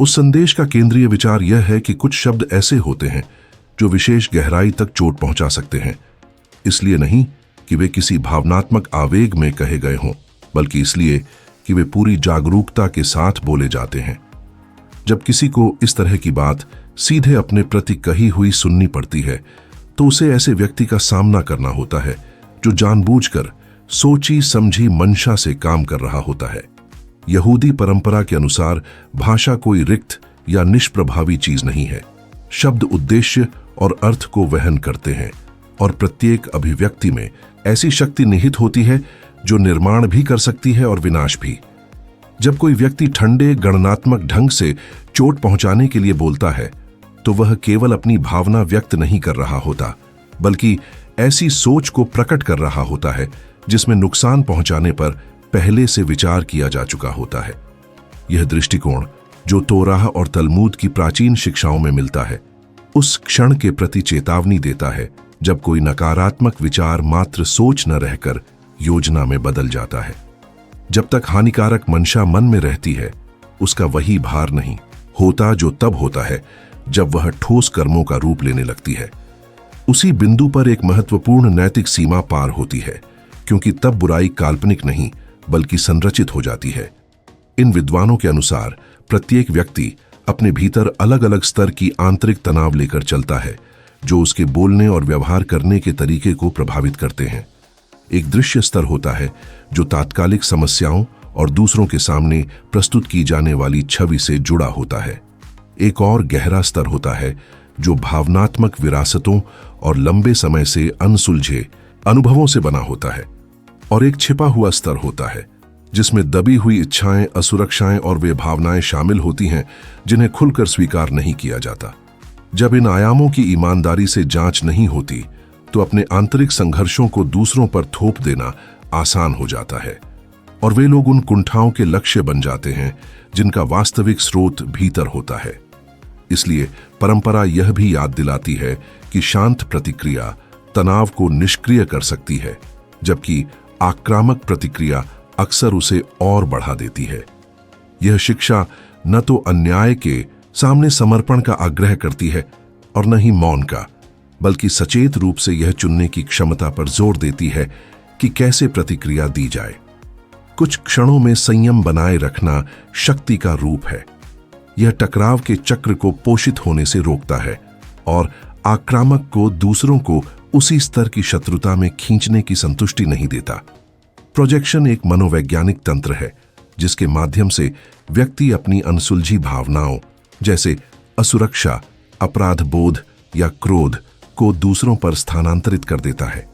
उस संदेश का केंद्रीय विचार यह है कि कुछ शब्द ऐसे होते हैं जो विशेष गहराई तक चोट पहुंचा सकते हैं, इसलिए नहीं कि वे किसी भावनात्मक आवेग में कहे गए हों, बल्कि इसलिए कि वे पूरी जागरूकता के साथ बोले जाते हैं। जब किसी को इस तरह की बात सीधे अपने प्रति कही हुई सुननी पड़ती है, तो उसे ऐसे व्यक्ति का सामना करना होता है जो जानबूझकर सोची समझी मंशा से काम कर रहा होता है। यहूदी परंपरा के अनुसार भाषा कोई रिक्त या निष्प्रभावी चीज नहीं है। शब्द उद्देश्य और अर्थ को वहन करते हैं, और प्रत्येक अभिव्यक्ति में ऐसी शक्ति निहित होती है जो निर्माण भी कर सकती है और विनाश भी। जब कोई व्यक्ति ठंडे गणनात्मक ढंग से चोट पहुंचाने के लिए बोलता है, तो वह केवल अपनी भावना व्यक्त नहीं कर रहा होता, बल्कि ऐसी सोच को प्रकट कर रहा होता है जिसमें नुकसान पहुंचाने पर पहले से विचार किया जा चुका होता है। यह दृष्टिकोण, जो तोराह और तलमूद की प्राचीन शिक्षाओं में मिलता है, उस क्षण के प्रति चेतावनी देता है जब कोई नकारात्मक विचार मात्र सोच न रहकर योजना में बदल जाता है। जब तक हानिकारक मंशा मन में रहती है, उसका वही भार नहीं होता जो तब होता है जब वह ठोस कर्मों का रूप लेने लगती है। उसी बिंदु पर एक महत्वपूर्ण नैतिक सीमा पार होती है, क्योंकि तब बुराई काल्पनिक नहीं बल्कि संरचित हो जाती है। इन विद्वानों के अनुसार प्रत्येक व्यक्ति अपने भीतर अलग अलग स्तर की आंतरिक तनाव लेकर चलता है, जो उसके बोलने और व्यवहार करने के तरीके को प्रभावित करते हैं। एक दृश्य स्तर होता है जो तात्कालिक समस्याओं और दूसरों के सामने प्रस्तुत की जाने वाली छवि से जुड़ा होता है। एक और गहरा स्तर होता है जो भावनात्मक विरासतों और लंबे समय से अनसुलझे अनुभवों से बना होता है। और एक छिपा हुआ स्तर होता है जिसमें दबी हुई इच्छाएं, असुरक्षाएं और वे भावनाएं शामिल होती हैं जिन्हें खुलकर स्वीकार नहीं किया जाता। जब इन आयामों की ईमानदारी से जांच नहीं होती, तो अपने आंतरिक संघर्षों को दूसरों पर थोप देना आसान हो जाता है, और वे लोग उन कुंठाओं के लक्ष्य बन जाते हैं जिनका वास्तविक स्रोत भीतर होता है। इसलिए परंपरा यह भी याद दिलाती है कि शांत प्रतिक्रिया तनाव को निष्क्रिय कर सकती है, जबकि आक्रामक प्रतिक्रिया अक्सर उसे और बढ़ा देती है। यह शिक्षा न तो अन्याय के सामने समर्पण का आग्रह करती है और न ही मौन का, बल्कि सचेत रूप से यह चुनने की क्षमता पर जोर देती है कि कैसे प्रतिक्रिया दी जाए। कुछ क्षणों में संयम बनाए रखना शक्ति का रूप है। यह टकराव के चक्र को पोषित होने से रोकता है और आक्रामक को दूसरों को उसी स्तर की शत्रुता में खींचने की संतुष्टि नहीं देता। प्रोजेक्शन एक मनोवैज्ञानिक तंत्र है जिसके माध्यम से व्यक्ति अपनी अनसुलझी भावनाओं जैसे असुरक्षा, अपराध बोध या क्रोध को दूसरों पर स्थानांतरित कर देता है।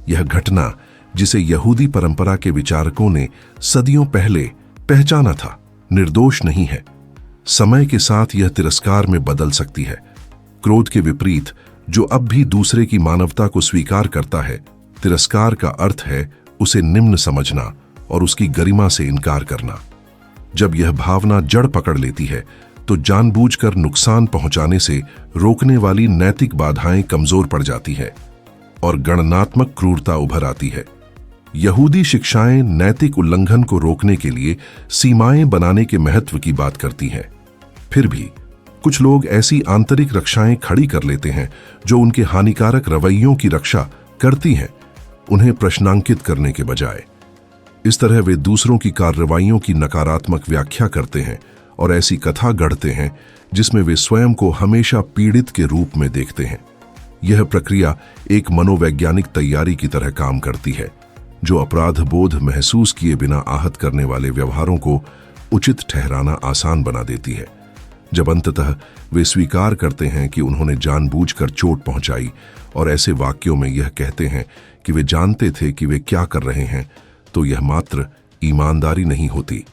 यह घटना, जिसे यहूदी परंपरा के विचारकों ने सदियों पहले पहचाना था, निर्दोष नहीं है। समय के साथ यह तिरस्कार में बदल सकती है। क्रोध के विपरीत, जो अब भी दूसरे की मानवता को स्वीकार करता है, तिरस्कार का अर्थ है उसे निम्न समझना और उसकी गरिमा से इनकार करना। जब यह भावना जड़ पकड़ लेती है, तो जानबूझकर नुकसान पहुंचाने से रोकने वाली नैतिक बाधाएं कमजोर पड़ जाती है और गणनात्मक क्रूरता उभर आती है। यहूदी शिक्षाएं नैतिक उल्लंघन को रोकने के लिए सीमाएं बनाने के महत्व की बात करती हैं। फिर भी कुछ लोग ऐसी आंतरिक रक्षाएं खड़ी कर लेते हैं जो उनके हानिकारक रवैयों की रक्षा करती हैं, उन्हें प्रश्नांकित करने के बजाय। इस तरह वे दूसरों की कार्रवाइयों की नकारात्मक व्याख्या करते हैं और ऐसी कथा गढ़ते हैं जिसमें वे स्वयं को हमेशा पीड़ित के रूप में देखते हैं। यह प्रक्रिया एक मनोवैज्ञानिक तैयारी की तरह काम करती है, जो अपराध बोध महसूस किए बिना आहत करने वाले व्यवहारों को उचित ठहराना आसान बना देती है। जब अंततः वे स्वीकार करते हैं कि उन्होंने जानबूझकर चोट पहुंचाई और ऐसे वाक्यों में यह कहते हैं कि वे जानते थे कि वे क्या कर रहे हैं, तो यह मात्र ईमानदारी नहीं होती,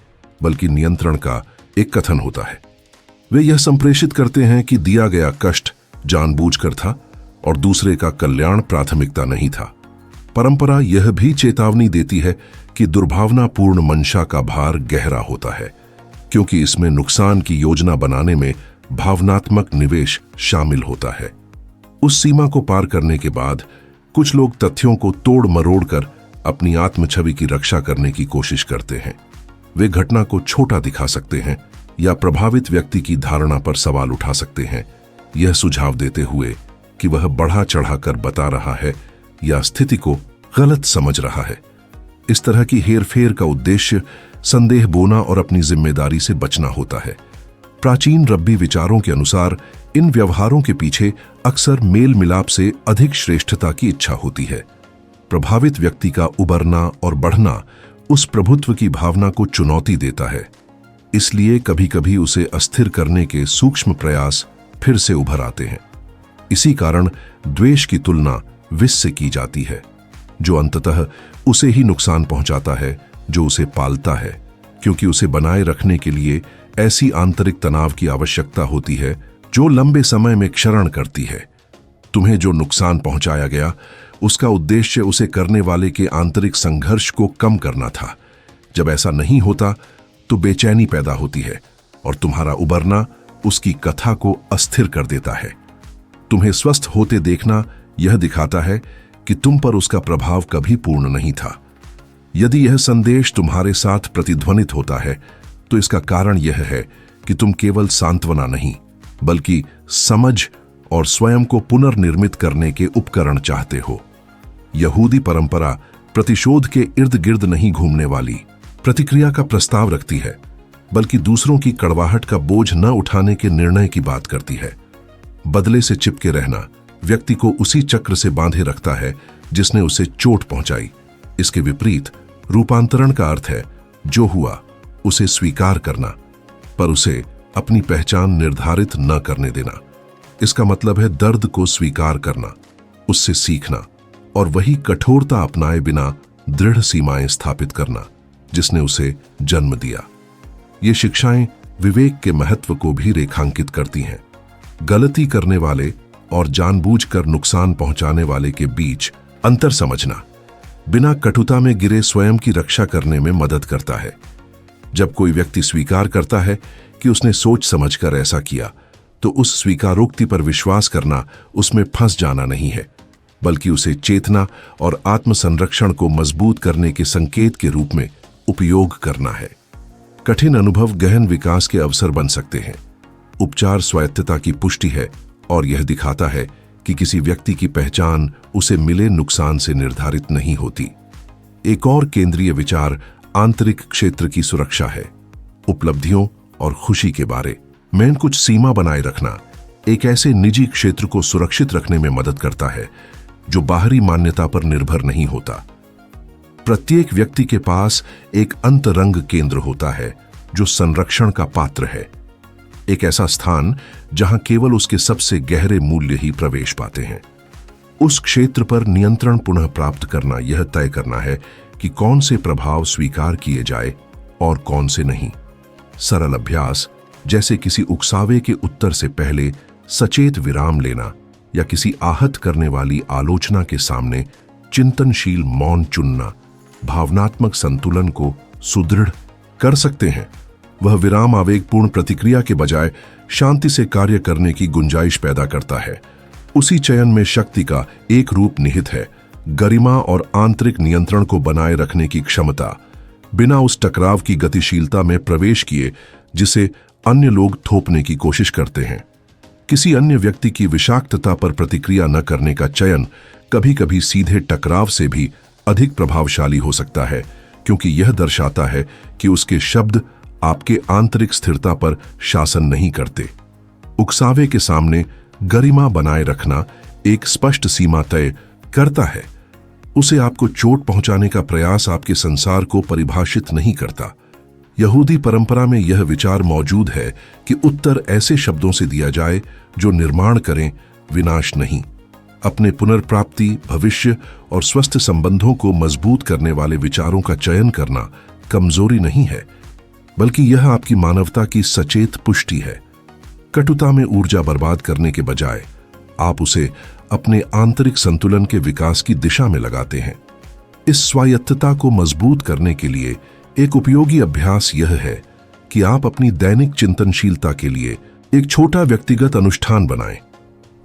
बल्कि नियंत्रण का एक कथन होता है। वे यह संप्रेषित करते हैं कि दिया गया कष्ट जानबूझकर था और दूसरे का कल्याण प्राथमिकता नहीं था। परंपरा यह भी चेतावनी देती है कि दुर्भावनापूर्ण मंशा का भार गहरा होता है, क्योंकि इसमें नुकसान की योजना बनाने में भावनात्मक निवेश शामिल होता है। उस सीमा को पार करने के बाद कुछ लोग तथ्यों को तोड़ मरोड़ कर अपनी आत्म छवि की रक्षा करने की कोशिश करते हैं। वे घटना को छोटा दिखा सकते हैं, या प्रभावित व्यक्ति की धारणा पर सवाल उठा सकते हैं, यह सुझाव देते हुए कि वह बढ़ा चढ़ाकर बता रहा है या स्थिति को गलत समझ रहा है। इस तरह की हेरफेर का उद्देश्य संदेह बोना और अपनी जिम्मेदारी से बचना होता है। प्राचीन रब्बी विचारों के अनुसार इन व्यवहारों के पीछे अक्सर मेल मिलाप से अधिक श्रेष्ठता की इच्छा होती है। प्रभावित व्यक्ति का उबरना और बढ़ना उस प्रभुत्व की भावना को चुनौती देता है, इसलिए कभी कभी उसे अस्थिर करने के सूक्ष्म प्रयास फिर से उभर आते हैं। इसी कारण द्वेष की तुलना विष से की जाती है, जो अंततः उसे ही नुकसान पहुंचाता है जो उसे पालता है, क्योंकि उसे बनाए रखने के लिए ऐसी आंतरिक तनाव की आवश्यकता होती है जो लंबे समय में क्षरण करती है। तुम्हें जो नुकसान पहुंचाया गया उसका उद्देश्य उसे करने वाले के आंतरिक संघर्ष को कम करना था। जब ऐसा नहीं होता तो बेचैनी पैदा होती है और तुम्हारा उबरना उसकी कथा को अस्थिर कर देता है। तुम्हें स्वस्थ होते देखना यह दिखाता है कि तुम पर उसका प्रभाव कभी पूर्ण नहीं था। यदि यह संदेश तुम्हारे साथ प्रतिध्वनित होता है तो इसका कारण यह है कि तुम केवल सांत्वना नहीं बल्कि समझ और स्वयं को पुनर्निर्मित करने के उपकरण चाहते हो। यहूदी परंपरा प्रतिशोध के इर्द गिर्द नहीं घूमने वाली प्रतिक्रिया का प्रस्ताव रखती है, बल्कि दूसरों की कड़वाहट का बोझ न उठाने के निर्णय की बात करती है। बदले से चिपके रहना व्यक्ति को उसी चक्र से बांधे रखता है जिसने उसे चोट पहुंचाई। इसके विपरीत रूपांतरण का अर्थ है जो हुआ उसे स्वीकार करना, पर उसे अपनी पहचान निर्धारित न करने देना। इसका मतलब है दर्द को स्वीकार करना, उससे सीखना और वही कठोरता अपनाए बिना दृढ़ सीमाएं स्थापित करना जिसने उसे जन्म दिया। ये शिक्षाएं विवेक के महत्व को भी रेखांकित करती हैं। गलती करने वाले और जानबूझकर नुकसान पहुंचाने वाले के बीच अंतर समझना बिना कटुता में गिरे स्वयं की रक्षा करने में मदद करता है। जब कोई व्यक्ति स्वीकार करता है कि उसने सोच समझकर ऐसा किया, तो उस स्वीकारोक्ति पर विश्वास करना उसमें फंस जाना नहीं है, बल्कि उसे चेतना और आत्मसंरक्षण को मजबूत करने के संकेत के रूप में उपयोग करना है। कठिन अनुभव गहन विकास के अवसर बन सकते हैं। उपचार स्वायत्तता की पुष्टि है और यह दिखाता है कि किसी व्यक्ति की पहचान उसे मिले नुकसान से निर्धारित नहीं होती। एक और केंद्रीय विचार आंतरिक क्षेत्र की सुरक्षा है। उपलब्धियों और खुशी के बारे में कुछ सीमा बनाए रखना एक ऐसे निजी क्षेत्र को सुरक्षित रखने में मदद करता है जो बाहरी मान्यता पर निर्भर नहीं होता। प्रत्येक व्यक्ति के पास एक अंतरंग केंद्र होता है जो संरक्षण का पात्र है, एक ऐसा स्थान जहां केवल उसके सबसे गहरे मूल्य ही प्रवेश पाते हैं। उस क्षेत्र पर नियंत्रण पुनः प्राप्त करना यह तय करना है कि कौन से प्रभाव स्वीकार किए जाए और कौन से नहीं। सरल अभ्यास जैसे किसी उकसावे के उत्तर से पहले सचेत विराम लेना या किसी आहत करने वाली आलोचना के सामने चिंतनशील मौन चुनना भावनात्मक संतुलन को सुदृढ़ कर सकते हैं। वह विराम आवेगपूर्ण प्रतिक्रिया के बजाय शांति से कार्य करने की गुंजाइश पैदा करता है। उसी चयन में शक्ति का एक रूप निहित है, गरिमा और आंतरिक नियंत्रण को बनाए रखने की क्षमता, बिना उस टकराव की गतिशीलता में प्रवेश किए जिसे अन्य लोग थोपने की कोशिश करते हैं। किसी अन्य व्यक्ति की विषाक्तता पर प्रतिक्रिया न करने का चयन कभी-कभी सीधे टकराव से भी अधिक प्रभावशाली हो सकता है, क्योंकि यह दर्शाता है कि उसके शब्द आपके आंतरिक स्थिरता पर शासन नहीं करते। उकसावे के सामने गरिमा बनाए रखना एक स्पष्ट सीमा तय करता है। उसे आपको चोट पहुंचाने का प्रयास आपके संसार को परिभाषित नहीं करता। यहूदी परंपरा में यह विचार मौजूद है कि उत्तर ऐसे शब्दों से दिया जाए जो निर्माण करें, विनाश नहीं। अपने पुनर्प्राप्ति, भविष्य और स्वस्थ संबंधों को मजबूत करने वाले विचारों का चयन करना कमजोरी नहीं है, बल्कि यह आपकी मानवता की सचेत पुष्टि है। कटुता में ऊर्जा बर्बाद करने के बजाय आप उसे अपने आंतरिक संतुलन के विकास की दिशा में लगाते हैं। इस स्वायत्तता को मजबूत करने के लिए एक उपयोगी अभ्यास यह है कि आप अपनी दैनिक चिंतनशीलता के लिए एक छोटा व्यक्तिगत अनुष्ठान बनाएं।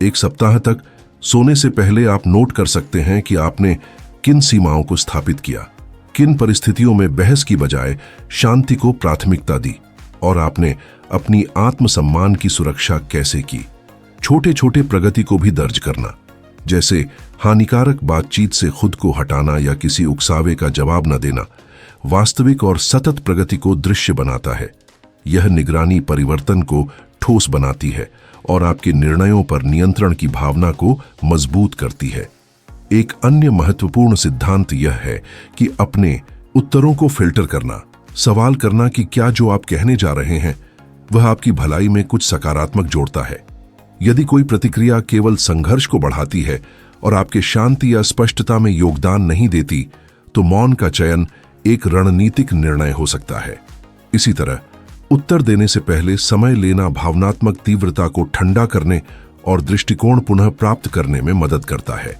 एक सप्ताह तक सोने से पहले आप नोट कर सकते हैं कि आपने किन सीमाओं को स्थापित किया, किन परिस्थितियों में बहस की बजाय शांति को प्राथमिकता दी और आपने अपनी आत्मसम्मान की सुरक्षा कैसे की। छोटे छोटे प्रगति को भी दर्ज करना, जैसे हानिकारक बातचीत से खुद को हटाना या किसी उकसावे का जवाब न देना, वास्तविक और सतत प्रगति को दृश्य बनाता है। यह निगरानी परिवर्तन को ठोस बनाती है और आपके निर्णयों पर नियंत्रण की भावना को मजबूत करती है। एक अन्य महत्वपूर्ण सिद्धांत यह है कि अपने उत्तरों को फिल्टर करना, सवाल करना कि क्या जो आप कहने जा रहे हैं वह आपकी भलाई में कुछ सकारात्मक जोड़ता है। यदि कोई प्रतिक्रिया केवल संघर्ष को बढ़ाती है और आपके शांति या स्पष्टता में योगदान नहीं देती, तो मौन का चयन एक रणनीतिक निर्णय हो सकता है। इसी तरह उत्तर देने से पहले समय लेना भावनात्मक तीव्रता को ठंडा करने और दृष्टिकोण पुनः प्राप्त करने में मदद करता है।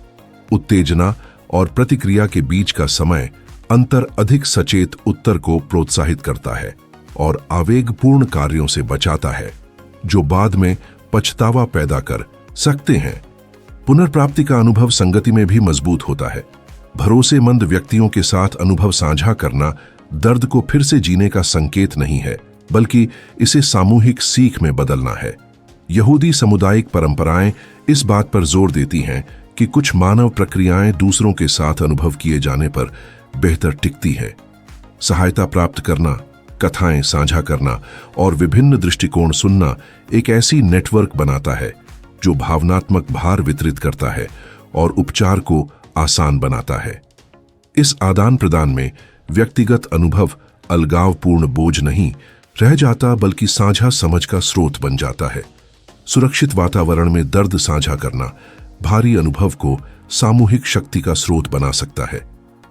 उत्तेजना और प्रतिक्रिया के बीच का समय अंतर अधिक सचेत उत्तर को प्रोत्साहित करता है और आवेगपूर्ण कार्यों से बचाता है, जो बाद में पछतावा पैदा कर सकते हैं। पुनर्प्राप्ति का अनुभव संगति में भी मजबूत होता है। भरोसेमंद व्यक्तियों के साथ अनुभव साझा करना दर्द को फिर से जीने का संकेत नहीं है, बल्कि इसे सामूहिक सीख में बदलना है। यहूदी सामुदायिक परंपराएं इस बात पर जोर देती हैं कि कुछ मानव प्रक्रियाएं दूसरों के साथ अनुभव किए जाने पर बेहतर टिकती है। सहायता प्राप्त करना, कथाएं साझा करना और विभिन्न दृष्टिकोण सुनना एक ऐसी नेटवर्क बनाता है जो भावनात्मक भार वितरित करता है और उपचार को आसान बनाता है। इस आदान प्रदान में व्यक्तिगत अनुभव अलगावपूर्ण बोझ नहीं रह जाता, बल्कि साझा समझ का स्रोत बन जाता है। सुरक्षित वातावरण में दर्द साझा करना भारी अनुभव को सामूहिक शक्ति का स्रोत बना सकता है।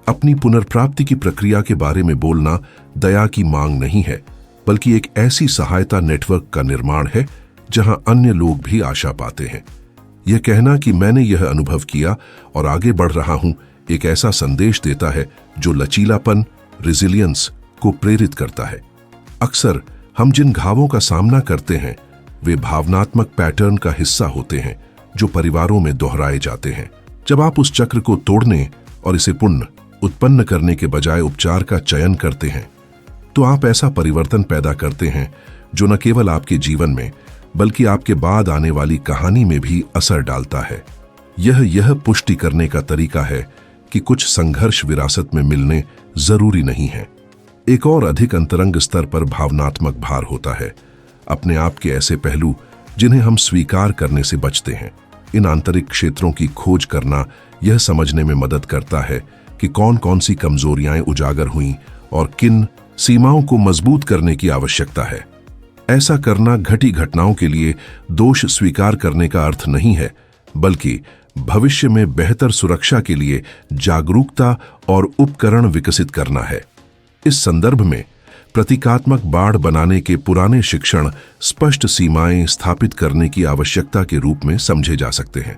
अपनी पुनर्प्राप्ति की प्रक्रिया के बारे में बोलना दया की मांग नहीं है, बल्कि एक ऐसी सहायता नेटवर्क का निर्माण है जहां अन्य लोग भी आशा पाते हैं। यह कहना कि मैंने यह अनुभव किया और आगे बढ़ रहा हूं एक ऐसा संदेश देता है जो लचीलापन, रेजिलियंस को प्रेरित करता है। अक्सर हम जिन घावों का सामना करते हैं वे भावनात्मक पैटर्न का हिस्सा होते हैं जो परिवारों में दोहराए जाते हैं। जब आप उस चक्र को तोड़ने और इसे पुनः उत्पन्न करने के बजाय उपचार का चयन करते हैं, तो आप ऐसा परिवर्तन पैदा करते हैं जो न केवल आपके जीवन में बल्कि आपके बाद आने वाली कहानी में भी असर डालता है। यह पुष्टि करने का तरीका है कि कुछ संघर्ष विरासत में मिलने जरूरी नहीं है। एक और अधिक अंतरंग स्तर पर भावनात्मक भार होता है अपने आप के ऐसे पहलू जिन्हें हम स्वीकार करने से बचते हैं। इन आंतरिक क्षेत्रों की खोज करना यह समझने में मदद करता है कि कौन कौन सी कमजोरियां उजागर हुईं और किन सीमाओं को मजबूत करने की आवश्यकता है। ऐसा करना घटी घटनाओं के लिए दोष स्वीकार करने का अर्थ नहीं है, बल्कि भविष्य में बेहतर सुरक्षा के लिए जागरूकता और उपकरण विकसित करना है। इस संदर्भ में प्रतीकात्मक बाड़ बनाने के पुराने शिक्षण स्पष्ट सीमाएं स्थापित करने की आवश्यकता के रूप में समझे जा सकते हैं।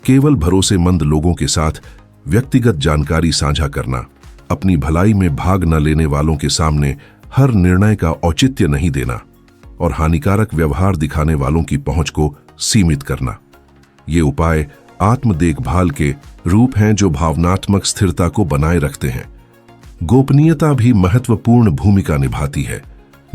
केवल भरोसेमंद लोगों के साथ व्यक्तिगत जानकारी साझा करना, अपनी भलाई में भाग न लेने वालों के सामने हर निर्णय का औचित्य नहीं देना और हानिकारक व्यवहार दिखाने वालों की पहुंच को सीमित करना, ये उपाय आत्म देखभाल के रूप हैं जो भावनात्मक स्थिरता को बनाए रखते हैं। गोपनीयता भी महत्वपूर्ण भूमिका निभाती है।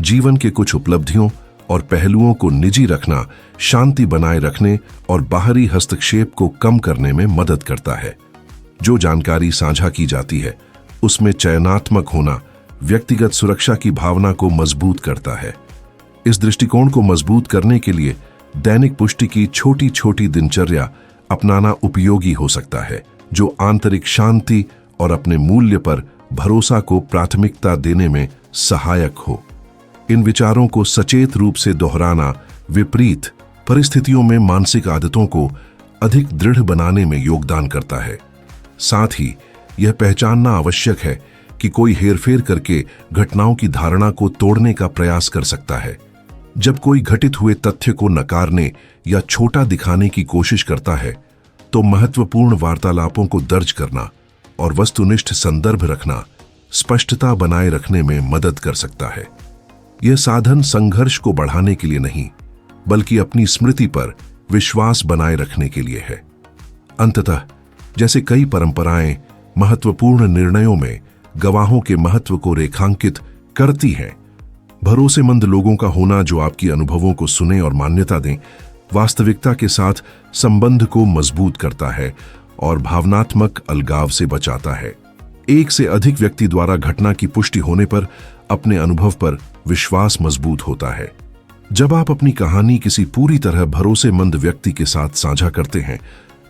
जीवन के कुछ उपलब्धियों और पहलुओं को निजी रखना शांति बनाए रखने और बाहरी हस्तक्षेप को कम करने में मदद करता है। जो जानकारी साझा की जाती है उसमें चयनात्मक होना व्यक्तिगत सुरक्षा की भावना को मजबूत करता है। इस दृष्टिकोण को मजबूत करने के लिए दैनिक पुष्टि की छोटी छोटी दिनचर्या अपनाना उपयोगी हो सकता है, जो आंतरिक शांति और अपने मूल्य पर भरोसा को प्राथमिकता देने में सहायक हो। इन विचारों को सचेत रूप से दोहराना विपरीत परिस्थितियों में मानसिक आदतों को अधिक दृढ़ बनाने में योगदान करता है। साथ ही यह पहचानना आवश्यक है कि कोई हेरफेर करके घटनाओं की धारणा को तोड़ने का प्रयास कर सकता है। जब कोई घटित हुए तथ्य को नकारने या छोटा दिखाने की कोशिश करता है, तो महत्वपूर्ण वार्तालापों को दर्ज करना और वस्तुनिष्ठ संदर्भ रखना स्पष्टता बनाए रखने में मदद कर सकता है। यह साधन संघर्ष को बढ़ाने के लिए नहीं, बल्कि अपनी स्मृति पर विश्वास बनाए रखने के लिए है। अंततः, जैसे कई परंपराएं महत्वपूर्ण निर्णयों में गवाहों के महत्व को रेखांकित करती हैं, भरोसेमंद लोगों का होना जो आपकी अनुभवों को सुने और मान्यता दें, वास्तविकता के साथ संबंध को मजबूत करता है और भावनात्मक अलगाव से बचाता है। एक से अधिक व्यक्ति द्वारा घटना की पुष्टि होने पर अपने अनुभव पर विश्वास मजबूत होता है। जब आप अपनी कहानी किसी पूरी तरह भरोसेमंद व्यक्ति के साथ साझा करते हैं,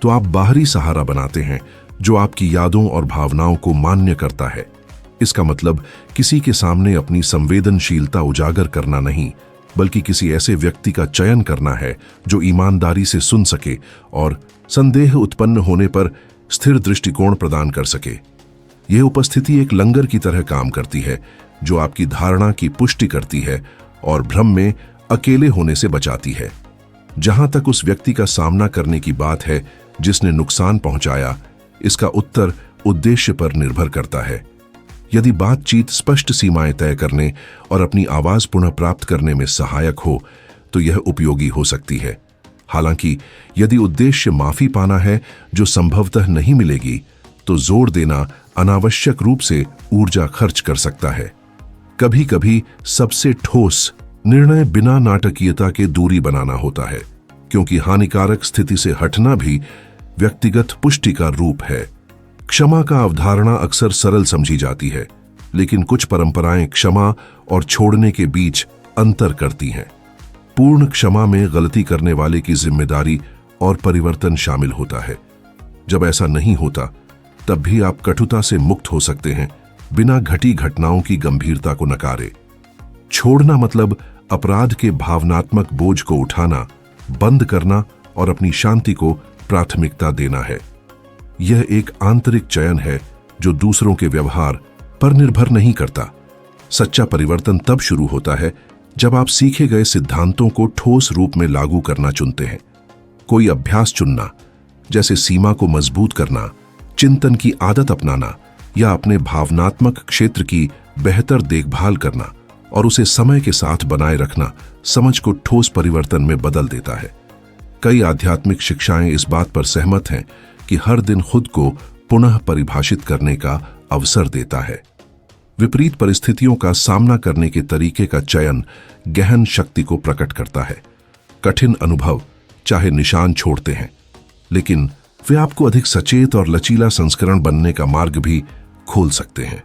तो आप बाहरी सहारा बनाते हैं जो आपकी यादों और भावनाओं को मान्य करता है। इसका मतलब किसी के सामने अपनी संवेदनशीलता उजागर करना नहीं, बल्कि किसी ऐसे व्यक्ति का चयन करना है जो ईमानदारी से सुन सके और संदेह उत्पन्न होने पर स्थिर दृष्टिकोण प्रदान कर सके। यह उपस्थिति एक लंगर की तरह काम करती है जो आपकी धारणा की पुष्टि करती है और भ्रम में अकेले होने से बचाती है। जहां तक उस व्यक्ति का सामना करने की बात है जिसने नुकसान पहुंचाया, इसका उत्तर उद्देश्य पर निर्भर करता है। यदि बातचीत स्पष्ट सीमाएं तय करने और अपनी आवाज पुनः प्राप्त करने में सहायक हो, तो यह उपयोगी हो सकती है। हालांकि यदि उद्देश्य माफी पाना है जो संभवतः नहीं मिलेगी, तो जोर देना अनावश्यक रूप से ऊर्जा खर्च कर सकता है। कभी कभी सबसे ठोस निर्णय बिना नाटकीयता के दूरी बनाना होता है, क्योंकि हानिकारक स्थिति से हटना भी व्यक्तिगत पुष्टि का रूप है। क्षमा का अवधारणा अक्सर सरल समझी जाती है, लेकिन कुछ परंपराएं क्षमा और छोड़ने के बीच अंतर करती हैं। पूर्ण क्षमा में गलती करने वाले की जिम्मेदारी और परिवर्तन शामिल होता है। जब ऐसा नहीं होता, तब भी आप कटुता से मुक्त हो सकते हैं, बिना घटी घटनाओं की गंभीरता को नकारे। छोड़ना मतलब अपराध के भावनात्मक बोझ को उठाना, बंद करना और अपनी शांति को प्राथमिकता देना है। यह एक आंतरिक चयन है जो दूसरों के व्यवहार पर निर्भर नहीं करता। सच्चा परिवर्तन तब शुरू होता है जब आप सीखे गए सिद्धांतों को ठोस रूप में लागू करना चुनते हैं। कोई अभ्यास चुनना, जैसे सीमा को मजबूत करना, चिंतन की आदत अपनाना या अपने भावनात्मक क्षेत्र की बेहतर देखभाल करना और उसे समय के साथ बनाए रखना, समझ को ठोस परिवर्तन में बदल देता है। कई आध्यात्मिक शिक्षाएं इस बात पर सहमत हैं कि हर दिन खुद को पुनः परिभाषित करने का अवसर देता है। विपरीत परिस्थितियों का सामना करने के तरीके का चयन गहन शक्ति को प्रकट करता है। कठिन अनुभव चाहे निशान छोड़ते हैं, लेकिन वे आपको अधिक सचेत और लचीला संस्करण बनने का मार्ग भी खोल सकते हैं।